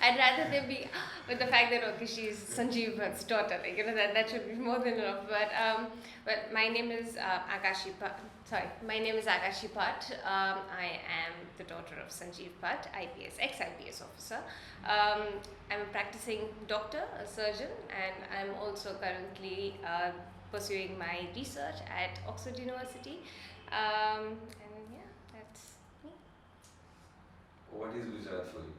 I'd rather they be with the fact that okay, she's Sanjiv Bhatt's daughter. Like that should be more than enough. But my name is Aakashi Bhatt. Sorry, my name is Aakashi Bhatt. I am the daughter of Sanjiv Bhatt, IPS, ex-IPS officer. I'm a practicing doctor, a surgeon, and I'm also currently pursuing my research at Oxford University. And yeah, that's me. What is Gujarat for you?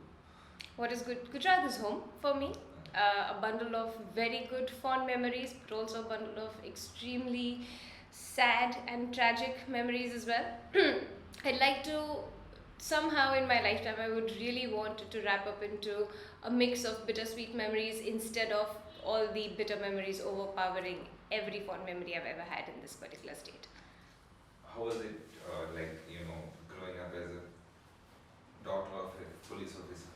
What is good? Gujarat is home for me. A bundle of very good fond memories, but also a bundle of extremely sad and tragic memories as well. I'd like to somehow in my lifetime I would really want it to wrap up into a mix of bittersweet memories instead of all the bitter memories overpowering every fond memory I've ever had in this particular state. How was it growing up as a daughter of a police officer?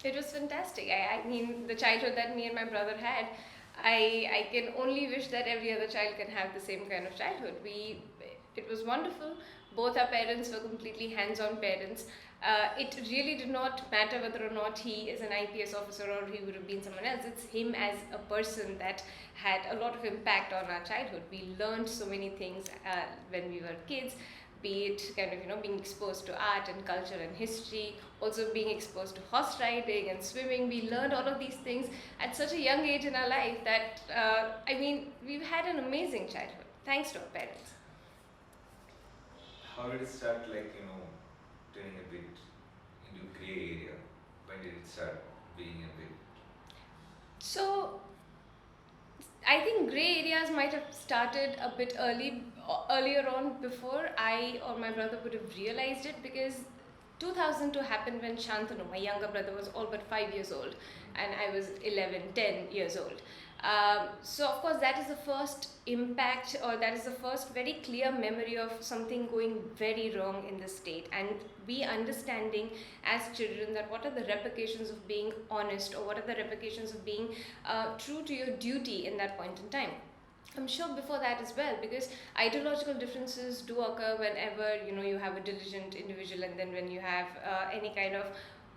It was fantastic. I mean, the childhood that me and my brother had, I can only wish that every other child can have the same kind of childhood. It was wonderful. Both our parents were completely hands-on parents. It really did not matter whether or not he is an IPS officer or he would have been someone else. It's him as a person that had a lot of impact on our childhood. We learned so many things when we were kids, be it kind of being exposed to art and culture and history, also being exposed to horse riding and swimming. We learned all of these things at such a young age in our life that we've had an amazing childhood thanks to our parents. How did it start, turning a bit into grey area? When did it start being a bit? So I think grey areas might have started a bit earlier on before I or my brother would have realized it, because 2002 happened when Shantanu, my younger brother, was all but 5 years old and I was 11, 10 years old. So of course that is the first impact, or that is the first very clear memory of something going very wrong in the state, and we understanding as children that what are the repercussions of being honest, or what are the repercussions of being true to your duty in that point in time. I'm sure before that as well, because ideological differences do occur whenever you have a diligent individual, and then when you have any kind of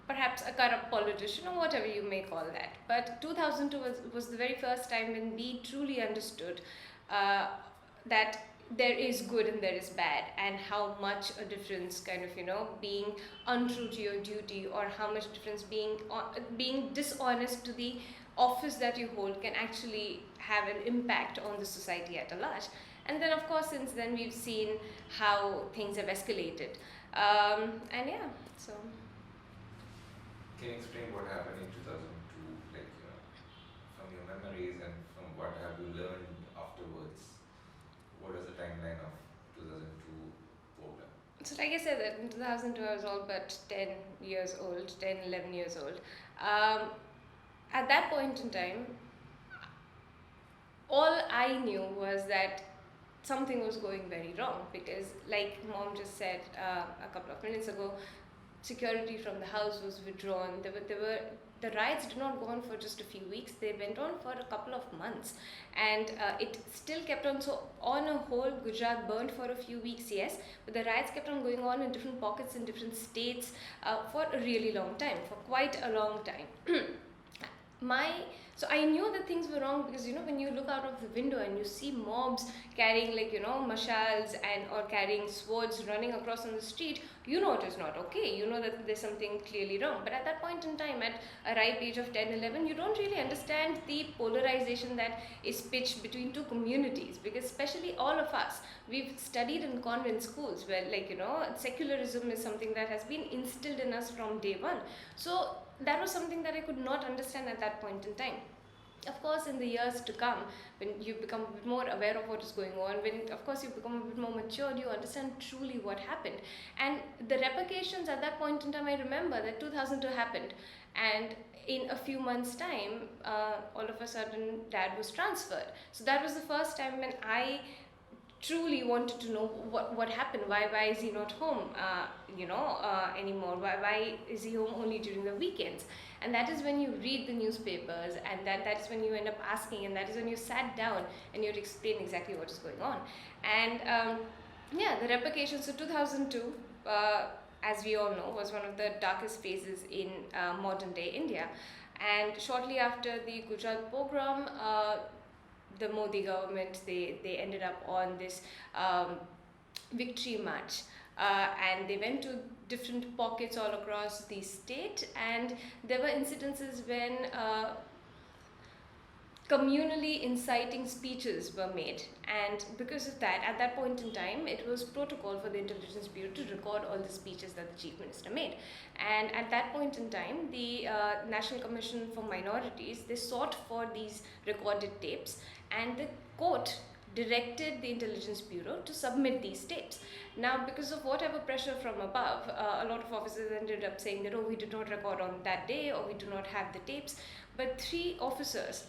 perhaps a corrupt politician or whatever you may call that. But 2002 was the very first time when we truly understood that there is good and there is bad, and how much a difference kind of being untrue to your duty, or how much difference being dishonest to the office that you hold can actually have an impact on the society at a large. And then of course since then we've seen how things have escalated, and yeah, so Can you explain what happened in 2002, from your memories and from what have you learned afterwards? What is the timeline of 2002 program? So like I said, that in 2002 I was all but 10 years old, 10, 11 years old. At that point in time, all I knew was that something was going very wrong, because like mom just said a couple of minutes ago, security from the house was withdrawn. The riots did not go on for just a few weeks, they went on for a couple of months, and it still kept on. So on a whole, Gujarat burned for a few weeks, yes, but the riots kept on going on in different pockets in different states for a really long time, for quite a long time. So I knew that things were wrong, because when you look out of the window and you see mobs carrying mashals or carrying swords running across on the street, you know it is not okay, you know that there's something clearly wrong. But at that point in time, at a ripe age of 10, 11, you don't really understand the polarization that is pitched between two communities, because especially all of us, we've studied in convent schools where secularism is something that has been instilled in us from day one. So that was something that I could not understand at that point in time. Of course, in the years to come, when you become a bit more aware of what is going on, when of course you become a bit more mature, you understand truly what happened. And the repercussions at that point in time, I remember that 2002 happened, and in a few months' time, all of a sudden dad was transferred. So that was the first time when I truly wanted to know what happened. Why is he not home anymore? Why is he home only during the weekends? And that is when you read the newspapers, and that is when you end up asking, and that is when you sat down and you'd explain exactly what is going on. And the repercussions. So 2002, as we all know, was one of the darkest phases in modern day India. And shortly after the Gujarat pogrom, the Modi government, they ended up on this victory march. And they went to different pockets all across the state, and there were incidences when communally inciting speeches were made, and because of that, at that point in time, it was protocol for the intelligence bureau to record all the speeches that the chief minister made. And at that point in time, the National Commission for Minorities, they sought for these recorded tapes, and the court directed the intelligence bureau to submit these tapes. Now, because of whatever pressure from above, a lot of officers ended up saying that, oh, we did not record on that day, or we do not have the tapes. But 3 officers,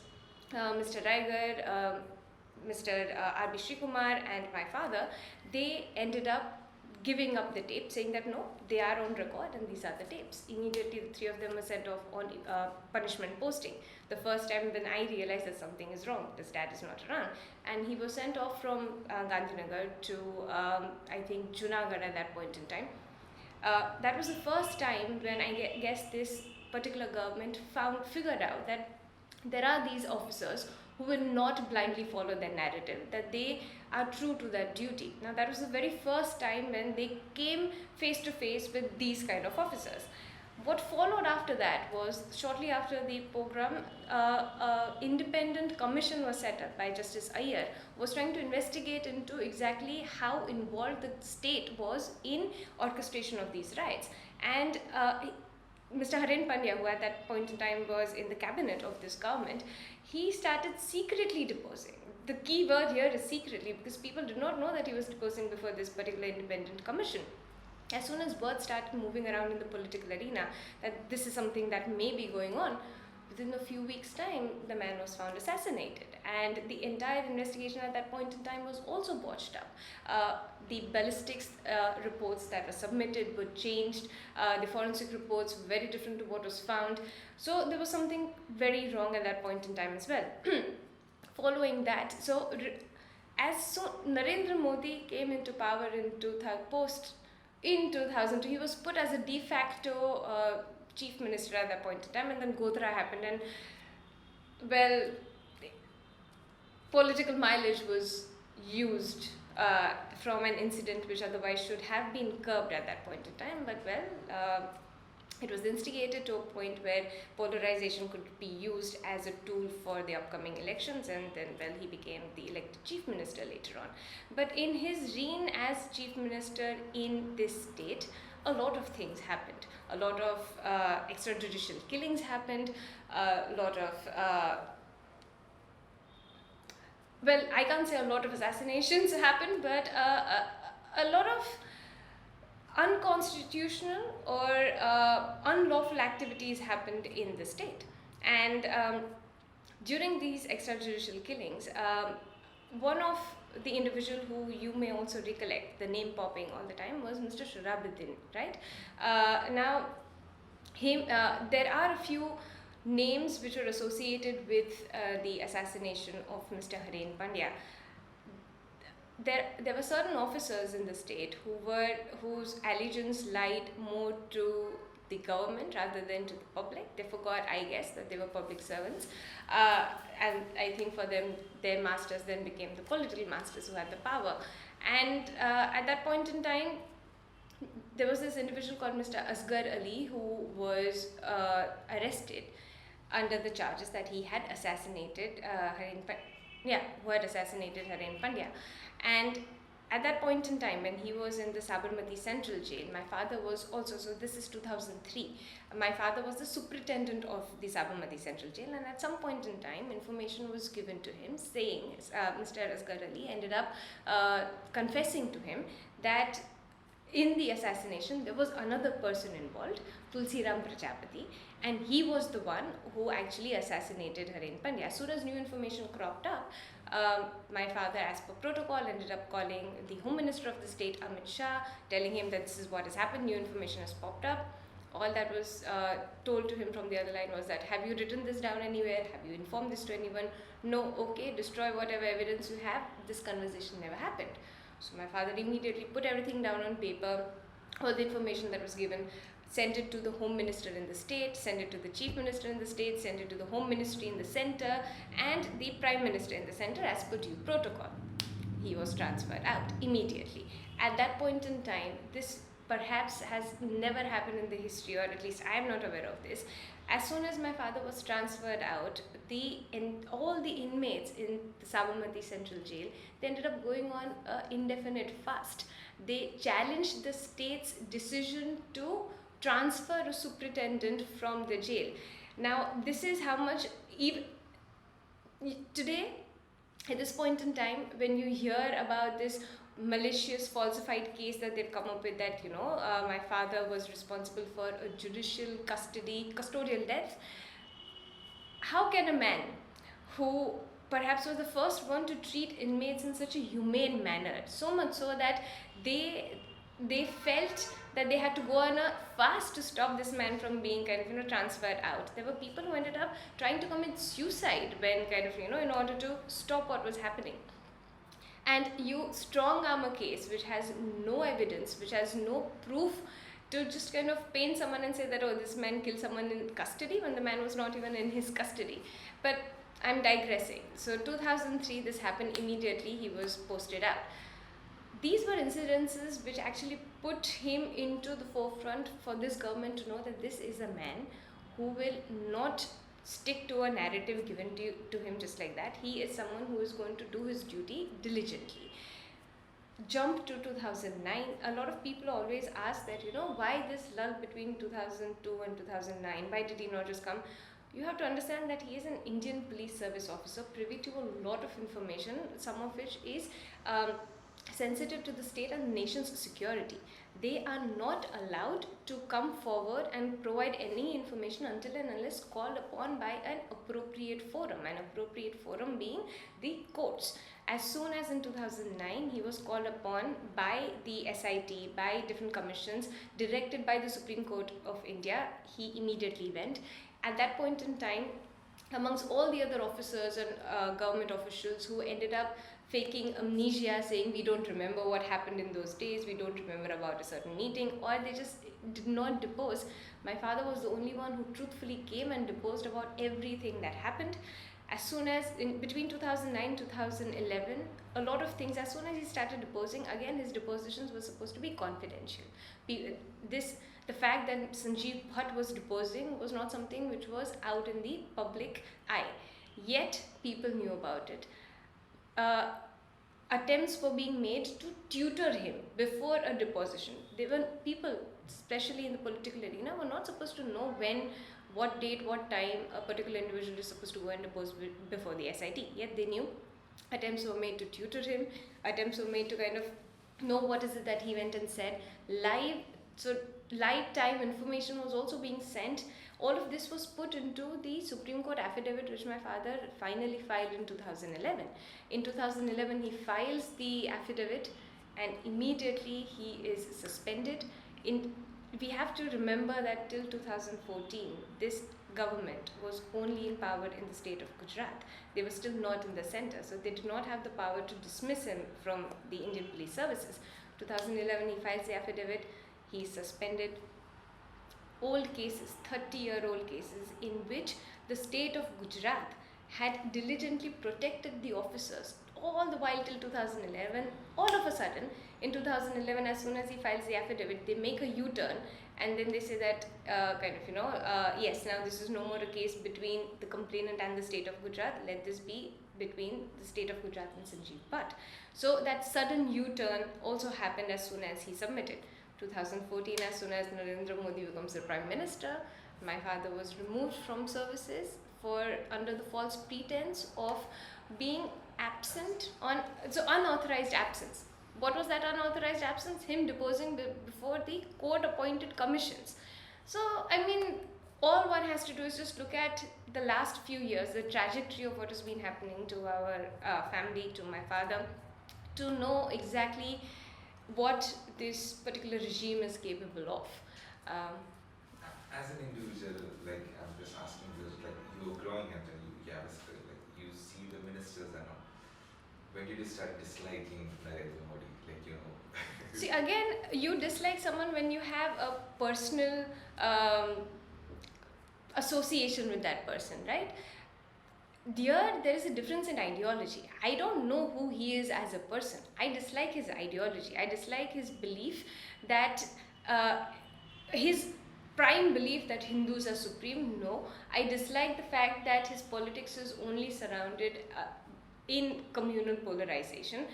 Mr. Raigar, Mr. R.B. Srikumar, and my father, they ended up giving up the tape, saying that no, they are on record and these are the tapes. Immediately, the 3 of them were sent off on punishment posting. The first time when I realized that something is wrong, his dad is not around, and he was sent off from Gandhinagar to I think Junagadh at that point in time. That was the first time when I guess this particular government figured out that there are these officers who will not blindly follow their narrative, that they are true to their duty. Now, that was the very first time when they came face to face with these kind of officers. What followed after that was, shortly after the pogrom, independent commission was set up by Justice Iyer, was trying to investigate into exactly how involved the state was in orchestration of these riots. And Mr. Harin Pandya, who at that point in time was in the cabinet of this government, he started secretly deposing. The key word here is secretly, because people did not know that he was deposing before this particular independent commission. As soon as word started moving around in the political arena that this is something that may be going on, within a few weeks' time, the man was found assassinated. And the entire investigation at that point in time was also botched up. The ballistics reports that were submitted were changed. The forensic reports were very different to what was found. So there was something very wrong at that point in time as well. Following that, Narendra Modi came into power in 2002, he was put as a de facto chief minister at that point in time, and then Godhra happened, and well, political mileage was used from an incident which otherwise should have been curbed at that point in time, but well, it was instigated to a point where polarization could be used as a tool for the upcoming elections, and then, well, he became the elected chief minister later on. But in his reign as chief minister in this state, a lot of things happened. A lot of extrajudicial killings happened, a lot of well, I can't say a lot of assassinations happened, but a lot of unconstitutional or unlawful activities happened in the state. And during these extrajudicial killings, one of the individual who you may also recollect, the name popping all the time, was Mr. Sharabuddin, right? Now, there are a few names which are associated with the assassination of Mr. Harin Pandya. There were certain officers in the state whose allegiance lied more to the government rather than to the public. They forgot, I guess, that they were public servants, and I think for them, their masters then became the political masters who had the power. And at that point in time, there was this individual called Mr. Asghar Ali who was arrested under the charges that he had assassinated Harin Pandya. And at that point in time, when he was in the Sabarmati Central Jail, my father was also, so this is 2003, my father was the superintendent of the Sabarmati Central Jail, and at some point in time, information was given to him saying, Mr. Asghar Ali ended up confessing to him that in the assassination, there was another person involved, Tulsiram Prajapati, and he was the one who actually assassinated Harin Pandya. As soon as new information cropped up, my father, as per protocol, ended up calling the Home Minister of the state, Amit Shah, telling him that this is what has happened, new information has popped up. All that was told to him from the other line was that, have you written this down anywhere? Have you informed this to anyone? No, okay, destroy whatever evidence you have. This conversation never happened. So my father immediately put everything down on paper, all the information that was given, sent it to the home minister in the state, sent it to the chief minister in the state, sent it to the home ministry in the center, and the prime minister in the center as per due protocol. He was transferred out immediately. At that point in time, this perhaps has never happened in the history, or at least I am not aware of this. As soon as my father was transferred out, all the inmates in the Sabarmati Central Jail, they ended up going on an indefinite fast. They challenged the state's decision to transfer a superintendent from the jail. Now, this is how much, even today, at this point in time, when you hear about this malicious falsified case that they've come up with, that my father was responsible for a judicial custodial death, how can a man who perhaps was the first one to treat inmates in such a humane manner, so much so that they felt that they had to go on a fast to stop this man from being transferred out. There were people who ended up trying to commit suicide when in order to stop what was happening. And you strong arm a case which has no evidence, which has no proof, to just paint someone and say that, oh, this man killed someone in custody, when the man was not even in his custody. But I'm digressing. So 2003, this happened immediately. He was posted out. These were incidences which actually put him into the forefront for this government to know that this is a man who will not stick to a narrative given to him just like that. He is someone who is going to do his duty diligently. Jump to 2009. A lot of people always ask that, why this lull between 2002 and 2009? Why did he not just come? You have to understand that he is an Indian police service officer, privy to a lot of information, some of which is sensitive to the state and the nation's security. They are not allowed to come forward and provide any information until and unless called upon by an appropriate forum being the courts. As soon as in 2009, he was called upon by the SIT, by different commissions, directed by the Supreme Court of India. He immediately went. At that point in time, amongst all the other officers and government officials who ended up faking amnesia, saying we don't remember what happened in those days, we don't remember about a certain meeting, or they just did not depose, my father was the only one who truthfully came and deposed about everything that happened. As soon as, between 2009 2011, a lot of things, as soon as he started deposing, again his depositions were supposed to be confidential. The fact that Sanjiv Bhatt was deposing was not something which was out in the public eye, yet people knew about it. Attempts were being made to tutor him before a deposition. There were people, especially in the political arena, were not supposed to know when, what date, what time a particular individual is supposed to go and depose before the SIT. Yet they knew. Attempts were made to tutor him. Attempts were made to know what is it that he went and said. Live time information was also being sent. All of this was put into the Supreme Court affidavit, which my father finally filed in 2011. In 2011, he files the affidavit and immediately he is suspended. We have to remember that till 2014, this government was only in power in the state of Gujarat. They were still not in the center, so they did not have the power to dismiss him from the Indian police services. 2011, he files the affidavit, he is suspended. Old cases, 30-year-old cases, in which the state of Gujarat had diligently protected the officers all the while till 2011. All of a sudden, in 2011, as soon as he files the affidavit, they make a U-turn and then they say that, yes, now this is no more a case between the complainant and the state of Gujarat. Let this be between the state of Gujarat and Sanjiv Bhatt. So that sudden U-turn also happened as soon as he submitted. 2014, as soon as Narendra Modi becomes the Prime Minister, my father was removed from services under the false pretense of being absent unauthorized absence. What was that unauthorized absence? Him deposing before the court-appointed commissions. So, all one has to do is just look at the last few years, the trajectory of what has been happening to our family, to my father, to know exactly what this particular regime is capable of. As an individual, I'm just asking this, you were growing up and you have a skill, you see the ministers and all. When did you start disliking Narendra Modi? See, again, you dislike someone when you have a personal um, association with that person, right? There is a difference in ideology. I don't know who he is as a person. I dislike his ideology. I dislike his belief that uh, his prime belief that Hindus are supreme. No, I dislike the fact that his politics is only surrounded in communal polarization.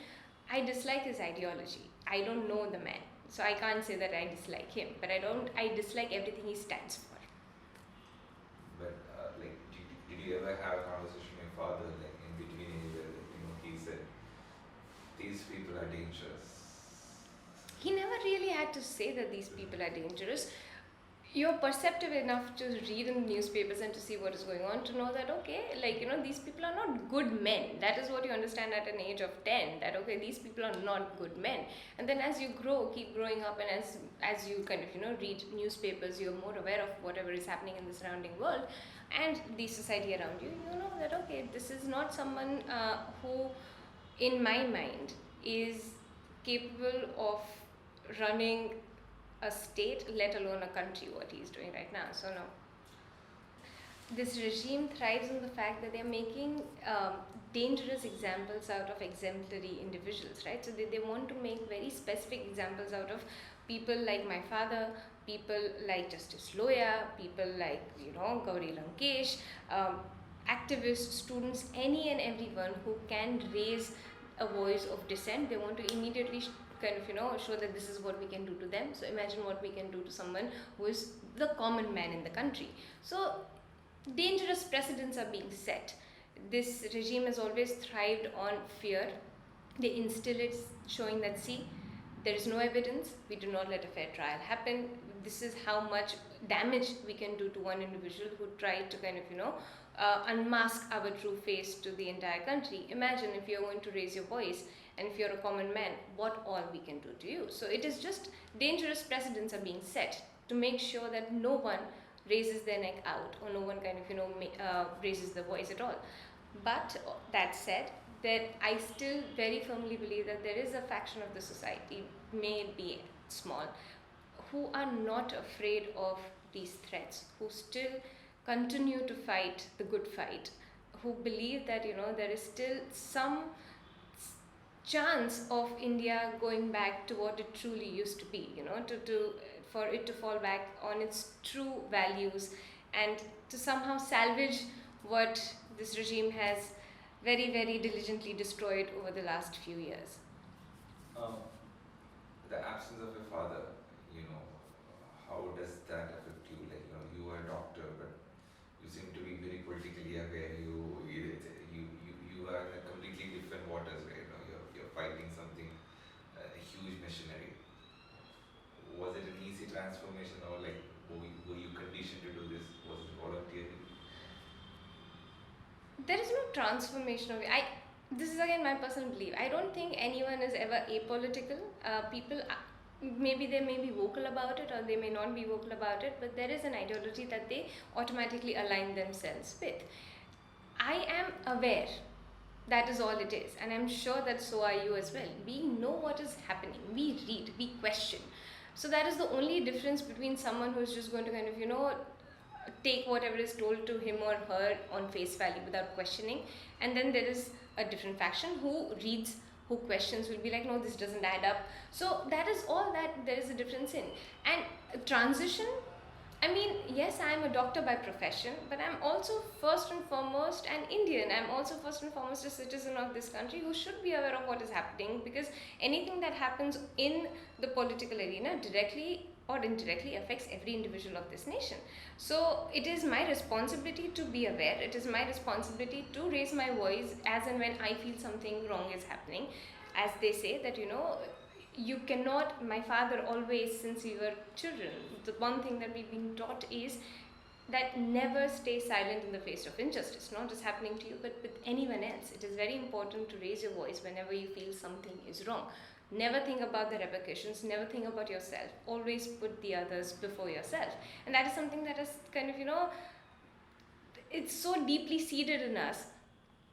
I dislike his ideology. I don't know the man, so I can't say that I dislike him. But I dislike everything he stands for. But like, did you ever have a conversation with your father, like in between anywhere, that he said these people are dangerous? He never really had to say that these people are dangerous. You're perceptive enough to read in the newspapers and to see what is going on to know that, okay, like, these people are not good men. That is what you understand at an age of 10, that, okay, these people are not good men. And then as you grow, keep growing up, and as you kind of, read newspapers, you're more aware of whatever is happening in the surrounding world and the society around you. You know that, okay, this is not someone who, in my mind, is capable of running a state, let alone a country, what he's doing right now. So no. This regime thrives on the fact that they're making dangerous examples out of exemplary individuals, right? So they want to make very specific examples out of people like my father, people like Justice Loya, people like, Gauri Lankesh, activists, students, any and everyone who can raise a voice of dissent. They want to immediately kind of show that this is what we can do to them. So imagine what we can do to someone who is the common man in the country. So dangerous precedents are being set. This regime has always thrived on fear. They instill it, showing that, see, there is no evidence, we do not let a fair trial happen. This is how much damage we can do to one individual who tried to kind of unmask our true face to the entire country. Imagine if you're going to raise your voice, and if you're a common man, what all we can do to you. So it is just dangerous precedents are being set to make sure that no one raises their neck out, or no one kind of raises their voice at all. But that said, that I still very firmly believe that there is a faction of the society, may it be small, who are not afraid of these threats, who still continue to fight the good fight, who believe that there is still some chance of India going back to what it truly used to be, for it to fall back on its true values, and to somehow salvage what this regime has very, very diligently destroyed over the last few years. The absence of your father, how does that affect you? Like, you are a doctor, but you seem to be very politically aware. You are in a completely different waters, right? You're fighting something, a huge machinery. Was it an easy transformation, or like were you conditioned to do this? Was it voluntary? There is no transformation of it. This is again my personal belief. I don't think anyone is ever apolitical. People, maybe they may be vocal about it, or they may not be vocal about it, but there is an ideology that they automatically align themselves with. I am aware. That is all it is, and I'm sure that so are you as well. We know what is happening. We read, we question. So that is the only difference between someone who is just going to kind of take whatever is told to him or her on face value without questioning, and then there is a different faction who reads, who questions, will be like, no, this doesn't add up. So that is all that there is a difference in. And transition, I mean, yes, I'm a doctor by profession, but I'm also first and foremost an Indian. I'm also first and foremost a citizen of this country who should be aware of what is happening, because anything that happens in the political arena directly or indirectly affects every individual of this nation. So it is my responsibility to be aware. It is my responsibility to raise my voice as and when I feel something wrong is happening. As they say that, you cannot, my father always, since we were children, the one thing that we've been taught is that never stay silent in the face of injustice, not just happening to you, but with anyone else. It is very important to raise your voice whenever you feel something is wrong. Never think about the repercussions, never think about yourself. Always put the others before yourself. And that is something that is kind of, it's so deeply seated in us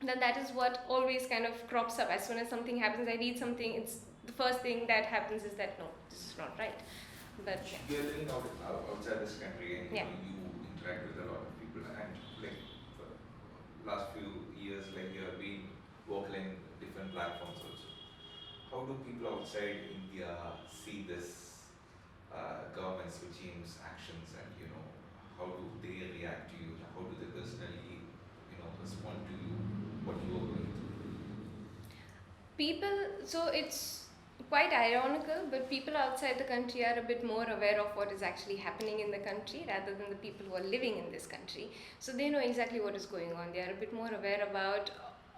that is what always kind of crops up. As soon as something happens, I read something, it's the first thing that happens is that no, this is not right. But yeah. You're living outside this country and Yeah. you interact with a lot of people and like for last few years like you have been vocal in different platforms also. How do people outside India see this government's regime's actions and how do they react to you? How do they personally respond to you what you are going through? People, so it's quite ironical, but people outside the country are a bit more aware of what is actually happening in the country rather than the people who are living in this country. So they know exactly what is going on. They are a bit more aware about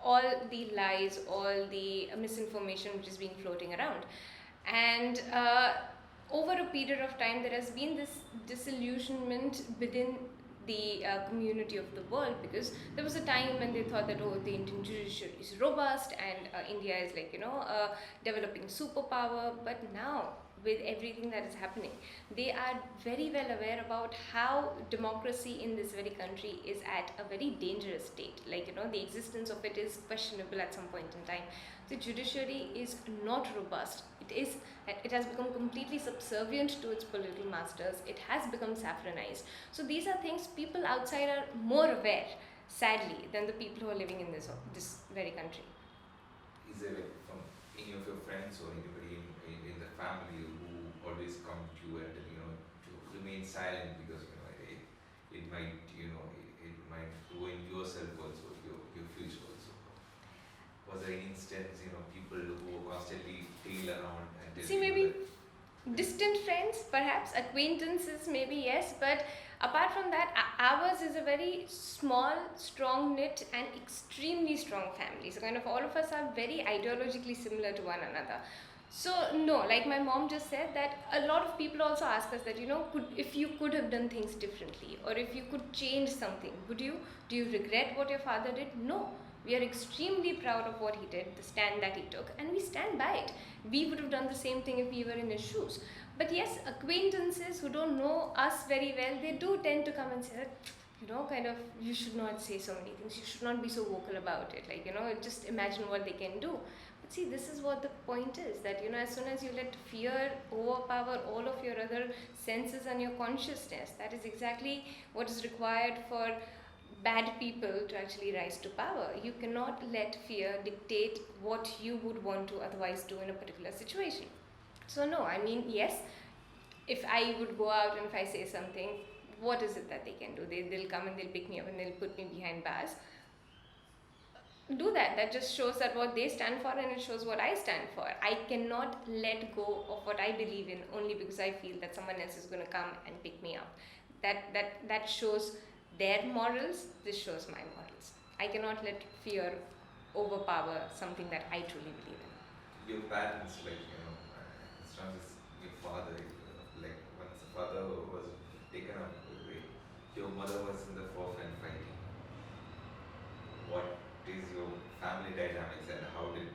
all the lies, all the misinformation which is being floating around. And over a period of time, there has been this disillusionment within the community of the world, because there was a time when they thought that, oh, the Indian judiciary is robust and India is like a developing superpower. But now, with everything that is happening, they are very well aware about how democracy in this very country is at a very dangerous state. The existence of it is questionable at some point in time. The judiciary is not robust. It has become completely subservient to its political masters. It has become saffronized. So these are things people outside are more aware, sadly, than the people who are living in this very country. Is there like from any of your friends or anybody in the family who always come to you and to remain silent because it might it might ruin yourself also, your future also? Was there any instance people who constantly tail around and tell See, you maybe that distant friends, perhaps acquaintances, maybe yes, but apart from that, ours is a very small, strong knit, and extremely strong family. So, kind of all of us are very ideologically similar to one another. So, no, like my mom just said, that a lot of people also ask us that, if you could have done things differently, or if you could change something, would you? Do you regret what your father did? No. We are extremely proud of what he did, the stand that he took, and we stand by it. We would have done the same thing if we were in his shoes. But yes, acquaintances who don't know us very well, they do tend to come and say that, you should not say so many things. You should not be so vocal about it. Just imagine what they can do. But see, this is what the point is, that, as soon as you let fear overpower all of your other senses and your consciousness, that is exactly what is required for bad people to actually rise to power. You cannot let fear dictate what you would want to otherwise do in a particular situation. So no, I mean, yes, if I would go out and if I say something, what is it that they can do? They'll come and they'll pick me up and they'll put me behind bars. Do that. That just shows that what they stand for, and it shows what I stand for. I cannot let go of what I believe in only because I feel that someone else is going to come and pick me up. That shows their morals. This shows my morals. I cannot let fear overpower something that I truly believe in. your parents, like it's not just your father, like once the father was taken away, your mother was in the forefront fighting. What is your family dynamics and how is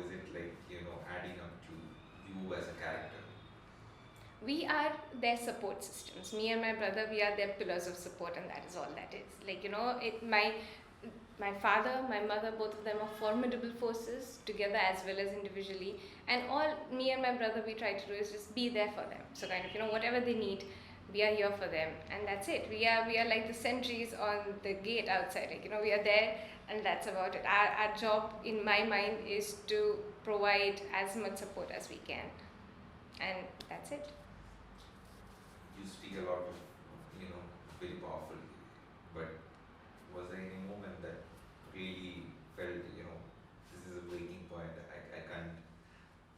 it like adding up to you as a character? We are their support systems. Me and my brother, we are their pillars of support, and that is all that is. My father, my mother, both of them are formidable forces together as well as individually. And all me and my brother we try to do is just be there for them. So kind of whatever they need, we are here for them, and that's it. We are like the sentries on the gate outside. We are there, and that's about it. Our job, in my mind, is to provide as much support as we can, and that's it. You speak a lot of very powerful, but was there any moment that really felt this is a breaking point?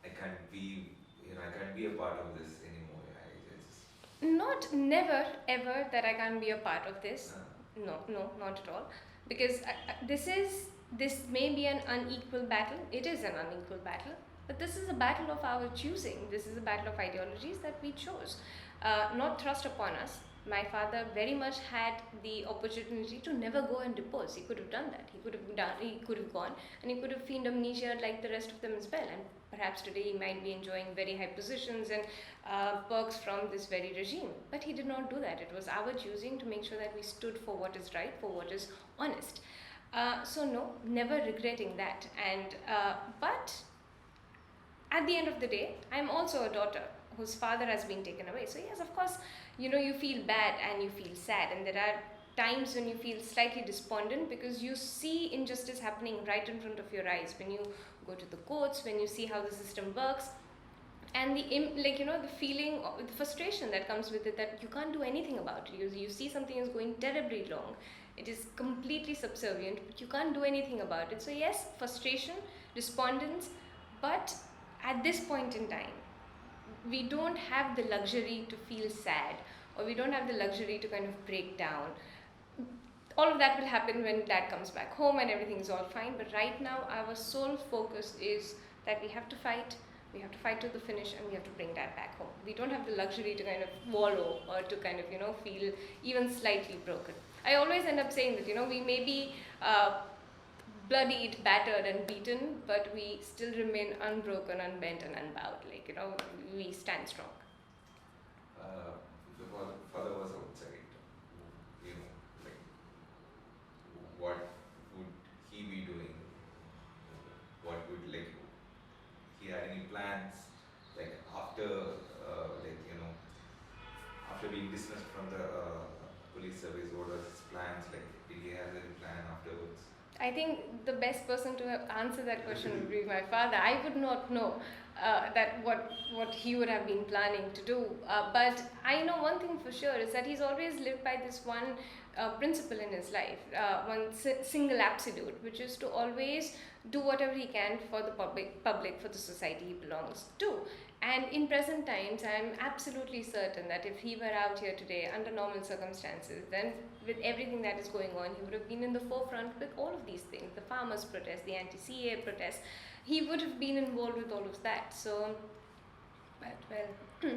I can't be I can't be a part of this anymore. Not never ever that I can't be a part of this. No, not at all. Because this may be an unequal battle. It is an unequal battle, but this is a battle of our choosing. This is a battle of ideologies that we chose, not thrust upon us. My father very much had the opportunity to never go and depose. He could have done that. He could have gone, and he could have feigned amnesia like the rest of them as well. And perhaps today he might be enjoying very high positions and perks from this very regime. But he did not do that. It was our choosing to make sure that we stood for what is right, for what is honest. So no, never regretting that. And but at the end of the day, I'm also a daughter whose father has been taken away. So yes, of course, you feel bad and you feel sad, and there are times when you feel slightly despondent because you see injustice happening right in front of your eyes. When you go to the courts, when you see how the system works, and the feeling of the frustration that comes with it, that you can't do anything about it. You see something is going terribly wrong, it is completely subservient, but you can't do anything about it. So yes, frustration, despondence, but at this point in time, we don't have the luxury to feel sad, or we don't have the luxury to kind of break down. All of that will happen when dad comes back home and everything is all fine. But right now, our sole focus is that we have to fight. We have to fight to the finish, and we have to bring dad back home. We don't have the luxury to kind of wallow or to kind of, feel even slightly broken. I always end up saying that, we may be bloodied, battered, and beaten, but we still remain unbroken, unbent, and unbowed. We stand strong. The father was outside. You know, like, what would he be doing? What would, like, he had any plans? Like, after being dismissed from the police service, what was his plans? Like, did he have any plan afterwards? I think the best person to answer that question would be my father. I would not know that what he would have been planning to do. But I know one thing for sure is that he's always lived by this one principle in his life, single absolute, which is to always do whatever he can for the public, for the society he belongs to. And in present times, I'm absolutely certain that if he were out here today under normal circumstances, then with everything that is going on, he would have been in the forefront with all of these things, the farmers' protest, the anti-CA protest. He would have been involved with all of that. So, but well.